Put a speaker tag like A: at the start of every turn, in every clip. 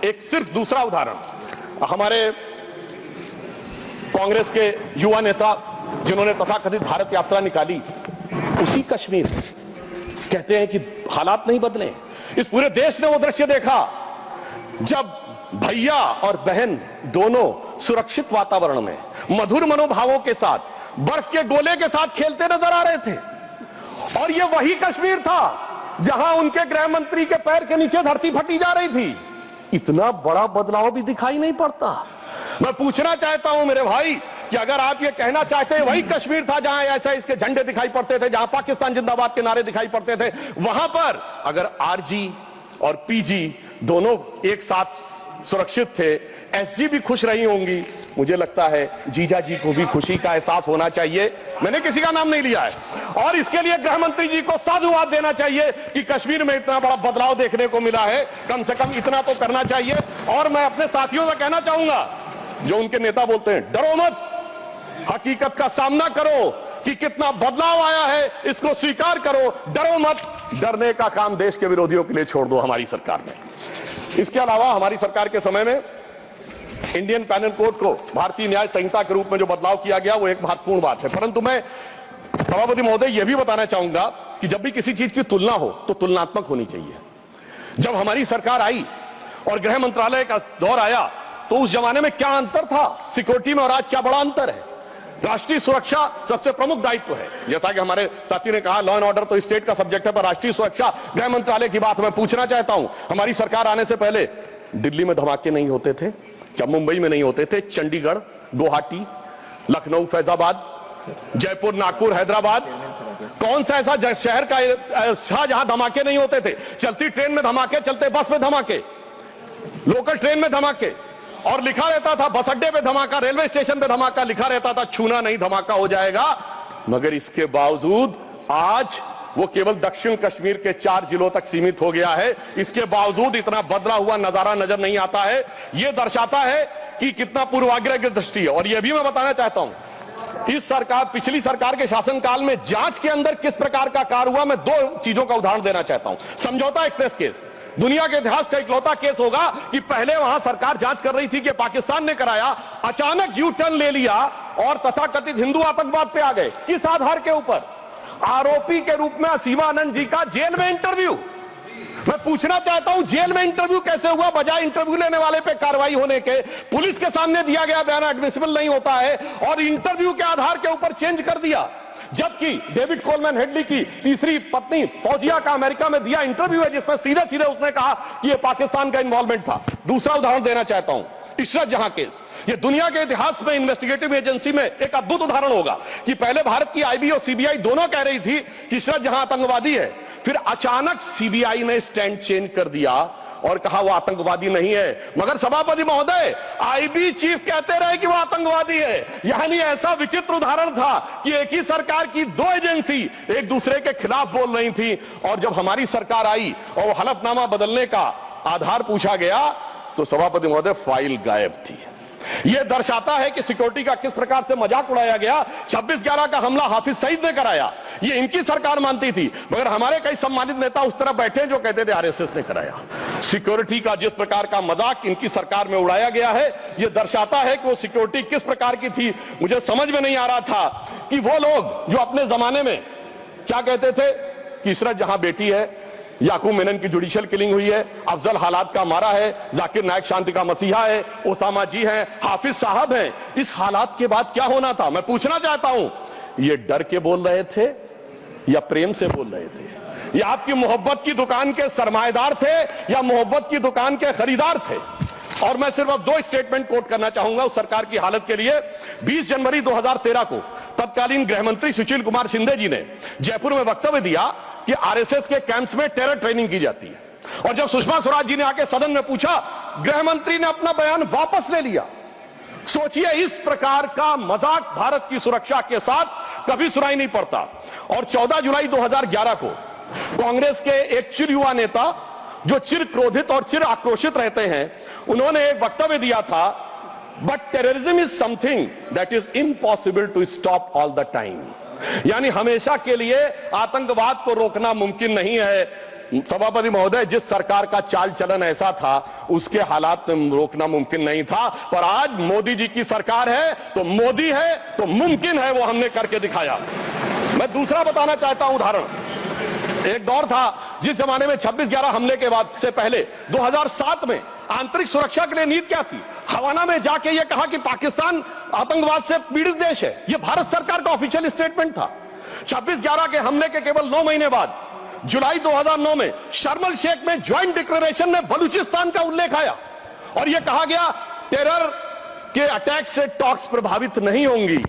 A: एक सिर्फ दूसरा उदाहरण, हमारे कांग्रेस के युवा नेता जिन्होंने तथाकथित भारत यात्रा निकाली, उसी कश्मीर कहते हैं कि हालात नहीं बदले। इस पूरे देश ने वो दृश्य देखा जब भैया और बहन दोनों सुरक्षित वातावरण में मधुर मनोभावों के साथ बर्फ के गोले के साथ खेलते नजर आ रहे थे। और ये वही कश्मीर था जहां उनके गृह मंत्री के पैर के नीचे धरती फटी जा रही थी। इतना बड़ा बदलाव भी दिखाई नहीं पड़ता। मैं पूछना चाहता हूं मेरे भाई कि अगर आप ये कहना चाहते हैं वही कश्मीर था जहां ऐसा इसके झंडे दिखाई पड़ते थे, जहां पाकिस्तान जिंदाबाद के नारे दिखाई पड़ते थे, वहां पर अगर आरजी और पीजी दोनों एक साथ सुरक्षित थे, एसजी भी खुश रही होंगी, मुझे लगता है जीजा जी को भी खुशी का एहसास होना चाहिए। मैंने किसी का नाम नहीं लिया है। और इसके लिए गृह मंत्री जी को साधुवाद देना चाहिए कि कश्मीर में इतना बड़ा बदलाव देखने को मिला है। कम से कम इतना तो करना चाहिए। और मैं अपने साथियों से कहना चाहूंगा जो उनके नेता बोलते हैं डरो मत, हकीकत का सामना करो कि कितना बदलाव आया है, इसको स्वीकार करो, डरो मत। डरने का काम देश के विरोधियों के लिए छोड़ दो हमारी सरकार ने। इसके अलावा हमारी सरकार के समय में इंडियन पैनल कोड को भारतीय न्याय संहिता के रूप में जो बदलाव किया गया वो एक महत्वपूर्ण बात है। परंतु मैं सभापति महोदय यह भी बताना चाहूंगा कि जब भी किसी चीज की तुलना हो तो तुलनात्मक होनी चाहिए। जब हमारी सरकार आई और गृह मंत्रालय का दौर आया तो उस जमाने में क्या अंतर था सिक्योरिटी में और आज क्या बड़ा अंतर है। राष्ट्रीय सुरक्षा सबसे प्रमुख दायित्व है। जैसा कि हमारे साथी ने कहा, लॉ एंड ऑर्डर तो स्टेट का सब्जेक्ट है, पर राष्ट्रीय सुरक्षा गृह मंत्रालय की बात मैं पूछना चाहता हूं। हमारी सरकार आने से पहले दिल्ली में धमाके नहीं होते थे क्या? मुंबई में नहीं होते थे? चंडीगढ़, गुवाहाटी, लखनऊ, फैजाबाद, जयपुर, नागपुर, हैदराबाद, कौन सा ऐसा शहर का जहां धमाके नहीं होते थे? चलती ट्रेन में धमाके, चलते बस में धमाके, लोकल ट्रेन में धमाके, और लिखा रहता था बस अड्डे पे धमाका, रेलवे स्टेशन पे धमाका, लिखा रहता था छूना नहीं धमाका हो जाएगा। मगर इसके बावजूद आज वो केवल दक्षिण कश्मीर के 4 जिलों तक सीमित हो गया है। इसके बावजूद इतना बदला हुआ नजारा नजर नहीं आता है। यह दर्शाता है कि कितना पूर्वाग्रह की दृष्टि है। और यह भी मैं बताना चाहता हूं, इस सरकार, पिछली सरकार के शासनकाल में जांच के अंदर किस प्रकार का कार्य हुआ, मैं 2 चीजों का उदाहरण देना चाहता हूं। समझौता एक्सप्रेस केस दुनिया के इतिहास का इकलौता केस होगा कि पहले वहां सरकार जांच कर रही थी कि पाकिस्तान ने कराया, अचानक यू टर्न ले लिया और तथाकथित हिंदू आतंकवाद पे आ गए। किस आधार के ऊपर? आरोपी के रूप में असीमा आनंद जी का जेल में इंटरव्यू। मैं पूछना चाहता हूं जेल में इंटरव्यू कैसे हुआ? बजाय इंटरव्यू लेने वाले पे कार्रवाई होने के पुलिस के सामने दिया गया बयान एडमिसिबल नहीं होता है और इंटरव्यू के आधार के ऊपर चेंज कर दिया। जबकि डेविड कोलमैन हेडली की तीसरी पत्नी फौजिया का अमेरिका में दिया इंटरव्यू है जिसमें सीधे सीधे उसने कहा कि यह पाकिस्तान का इन्वॉल्वमेंट था। दूसरा उदाहरण देना चाहता हूं, इशरत जहां केस। यह दुनिया के इतिहास में इन्वेस्टिगेटिव एजेंसी में एक अद्भुत उदाहरण होगा कि पहले भारत की आईबी और सीबीआई दोनों कह रही थी कि इशरत जहां आतंकवादी है, फिर अचानक सीबीआई ने स्टैंड चेंज कर दिया और कहा वो आतंकवादी नहीं है। मगर सभापति महोदय, आईबी चीफ कहते रहे कि वो आतंकवादी है। यानी ऐसा विचित्र उदाहरण था कि एक ही सरकार की 2 एजेंसी एक दूसरे के खिलाफ बोल रही थी। और जब हमारी सरकार आई और हलफनामा बदलने का आधार पूछा गया तो सभापति महोदय फाइल गायब थी। यह दर्शाता है कि सिक्योरिटी का किस प्रकार से मजाक उड़ाया गया। 26/11 का हमला हाफिज सईद ने कराया, यह इनकी सरकार मानती थी, मगर हमारे कई सम्मानित नेता उस तरफ बैठे जो कहते थे आरएसएस ने कराया। सिक्योरिटी का जिस प्रकार का मजाक इनकी सरकार में उड़ाया गया है, यह दर्शाता है कि वो सिक्योरिटी किस प्रकार की थी। मुझे समझ में नहीं आ रहा था कि वो लोग जो अपने जमाने में क्या कहते थे कि इशरत जहां बेटी है, याकूब मेनन की जुडिशियल किलिंग हुई है, अफजल हालात का मारा है, जाकिर नायक शांति का मसीहा है, ओसामा जी हैं, हाफिज साहब हैं। इस हालात के बाद क्या होना था? मैं पूछना चाहता हूं, ये डर के बोल रहे थे या प्रेम से बोल रहे थे? या आपकी मोहब्बत की दुकान के सरमाएदार थे या मोहब्बत की दुकान के खरीदार थे? और मैं सिर्फ अब 2 स्टेटमेंट कोट करना चाहूंगा उस सरकार की हालत के लिए। 20 जनवरी 2013 को तत्कालीन गृह मंत्री सुशील कुमार शिंदे जी ने जयपुर में वक्तव्य दिया कि आरएसएस के कैंप्स में टेरर ट्रेनिंग की जाती है। और जब सुषमा स्वराज जी ने आके सदन में पूछा, गृह मंत्री ने अपना बयान वापस ले लिया। सोचिए, इस प्रकार का मजाक भारत की सुरक्षा के साथ कभी सुनाई नहीं पड़ता। और 14 जुलाई 2011 को कांग्रेस के एक चिर युवा नेता जो चिर क्रोधित और चिर आक्रोशित रहते हैं, उन्होंने एक वक्तव्य दिया था, but terrorism is something that is impossible to stop all the time. यानी हमेशा के लिए आतंकवाद को रोकना मुमकिन नहीं है। सभापति महोदय, जिस सरकार का चाल चलन ऐसा था उसके हालात में रोकना मुमकिन नहीं था, पर आज मोदी जी की सरकार है तो मोदी है तो मुमकिन है, वो हमने करके दिखाया। मैं दूसरा बताना चाहता हूं उदाहरण। एक दौर था जिस जमाने में 26/11 हमले के बाद से पहले 2007 में आंतरिक सुरक्षा के लिए नीति क्या थी? हवाना में जाके यह कहा कि पाकिस्तान आतंकवाद से पीड़ित देश है। यह भारत सरकार का ऑफिशियल स्टेटमेंट था। 26/11 के हमले के केवल 9 महीने बाद जुलाई 2009 में शर्म एल शेख में ज्वाइंट डिक्लेरेशन में बलूचिस्तान का उल्लेख आया और यह कहा गया टेरर के अटैक से टॉक्स प्रभावित नहीं होंगी।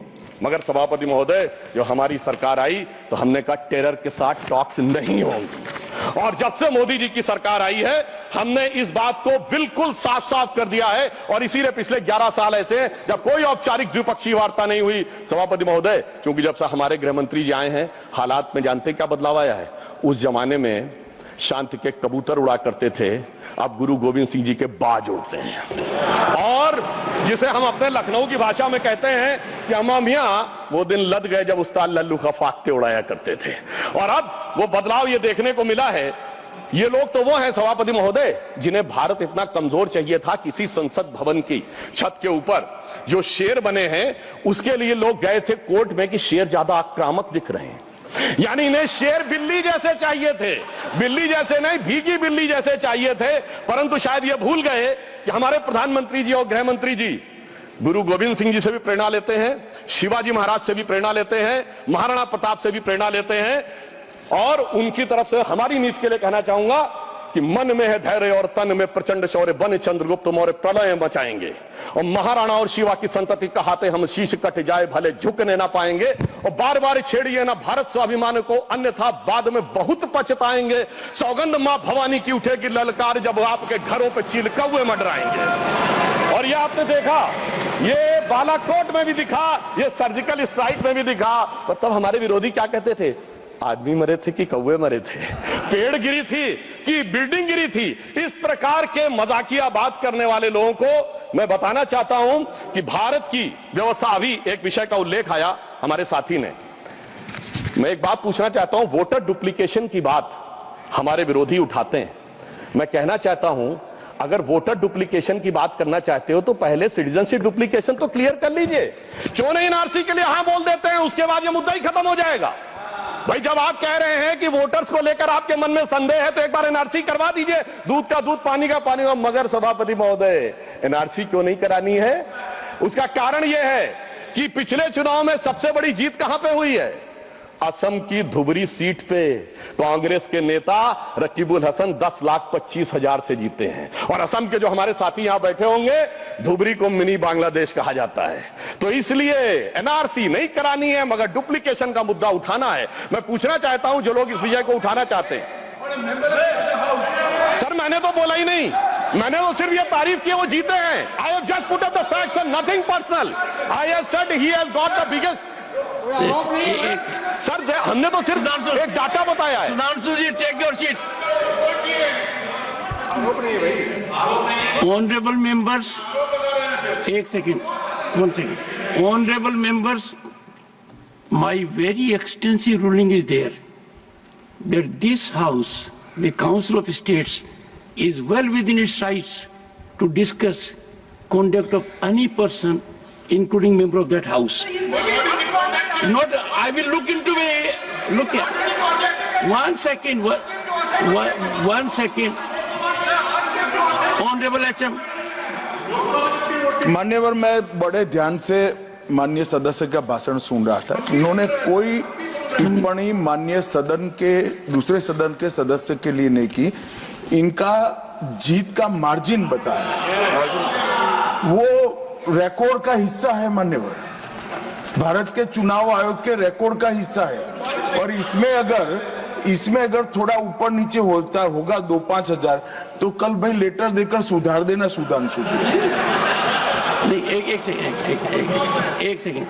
A: मगर सभापति महोदय, जो हमारी सरकार आई तो हमने कहा टेरर के साथ टॉक्स नहीं होंगी। और जब से मोदी जी की सरकार आई है हमने इस बात को बिल्कुल साफ साफ कर दिया है और इसीलिए पिछले 11 साल ऐसे जब कोई औपचारिक द्विपक्षीय वार्ता नहीं हुई सभापति महोदय, क्योंकि जब से हमारे गृह मंत्री जी आए हैं हालात में जानते क्या बदलाव आया है? उस जमाने में शांति के कबूतर उड़ा करते थे, अब गुरु गोविंद सिंह जी के बाज उड़ते हैं। और जिसे हम अपने लखनऊ की भाषा में कहते हैं कि अम्मा मियां वो दिन लद गए जब उस्ताद लल्लू का फाख्ते उड़ाया करते थे। और अब वो बदलाव ये देखने को मिला है। ये लोग तो वो हैं सभापति महोदय जिन्हें भारत इतना कमजोर चाहिए था, किसी संसद भवन की छत के ऊपर जो शेर बने हैं उसके लिए लोग गए थे कोर्ट में कि शेर ज्यादा आक्रामक दिख रहे हैं। यानी इन्हें शेर बिल्ली जैसे चाहिए थे, बिल्ली जैसे नहीं भीगी बिल्ली जैसे चाहिए थे। परंतु शायद ये भूल गए कि हमारे प्रधानमंत्री जी और गृह मंत्री जी गुरु गोविंद सिंह जी से भी प्रेरणा लेते हैं, शिवाजी महाराज से भी प्रेरणा लेते हैं, महाराणा प्रताप से भी प्रेरणा लेते हैं। और उनकी तरफ से हमारी नीति के लिए कहना चाहूंगा कि मन में है धैर्य और तन में प्रचंड शौर्य, बन चंद्रगुप्त मौर्य प्रलय मचाएंगे। और महाराणा और शिवा की संतति कहाते हम शीश कट जाए भले झुकने ना पाएंगे। और बार बार छेड़िए ना भारत स्वाभिमान को, अन्यथा बाद में बहुत पछताएंगे। सौगंध मां भवानी की उठेगी ललकार जब आपके घरों पे चील कौवे मंडराएंगे। और ये आपने देखा, ये बालाकोट में भी दिखा, ये सर्जिकल स्ट्राइक में भी दिखा। और तब हमारे विरोधी क्या कहते थे? आदमी मरे थे कि कौवे मरे थे, पेड़ गिरी थी कि बिल्डिंग गिरी थी। इस प्रकार के मजाकिया बात करने वाले लोगों को मैं बताना चाहता हूं कि भारत की व्यवस्था, अभी एक विषय का उल्लेख आया हमारे साथी ने, मैं एक बात पूछना चाहता हूं। वोटर डुप्लीकेशन की बात हमारे विरोधी उठाते हैं। मैं कहना चाहता हूं अगर वोटर डुप्लीकेशन की बात करना चाहते हो तो पहले सिटीजनशिप डुप्लीकेशन तो क्लियर कर लीजिए। क्यों नहीं एनआरसी के लिए हां बोल देते हैं, उसके बाद ये मुद्दा ही खत्म हो जाएगा। भाई जब आप कह रहे हैं कि वोटर्स को लेकर आपके मन में संदेह है तो एक बार एनआरसी करवा दीजिए, दूध का दूध पानी का पानी। मगर सभापति महोदय, एनआरसी क्यों नहीं करानी है? उसका कारण यह है कि पिछले चुनाव में सबसे बड़ी जीत कहां पे हुई है? असम की धुबरी सीट पे कांग्रेस के नेता रकीबुल हसन 10,25,000 से जीते हैं। और असम के जो हमारे साथी यहां बैठे होंगे, धुबरी को मिनी बांग्लादेश कहा जाता है। तो इसलिए एनआरसी नहीं करानी है, मगर डुप्लीकेशन का मुद्दा उठाना है। मैं पूछना चाहता हूं जो लोग इस विषय को उठाना चाहते हैं। सर मैंने तो बोला ही नहीं, मैंने तो सिर्फ ये तारीफ की वो जीते हैं। आई हैव जस्ट पुट अप द फैक्ट्स एंड नथिंग पर्सनल। आई हैव सेड ही हैज गॉट द बिगेस्ट। सर हमने तो सिर्फ एक डाटा बताया है।
B: Sudhanshu ji, take your seat. Honourable members, एक second, 1 second. Honorable members, my very extensive ruling is there that this House, the Council of States, is well within its rights to discuss conduct of any person, including member of that House. Not, I will look into it. Look here. 1 second. 1 second. Honorable HM.
C: मान्यवर, मैं बड़े ध्यान से माननीय सदस्य का भाषण सुन रहा था। इन्होंने कोई टिप्पणी माननीय सदन के दूसरे सदन के सदस्य के लिए नहीं की। इनका जीत का मार्जिन बताया, वो रिकॉर्ड का हिस्सा है मान्यवर, भारत के चुनाव आयोग के रिकॉर्ड का हिस्सा है। और इसमें अगर थोड़ा ऊपर नीचे होगा 2-5 हजार तो कल भाई लेटर देकर सुधार देना सुधांशु।
B: एक सेकेंड।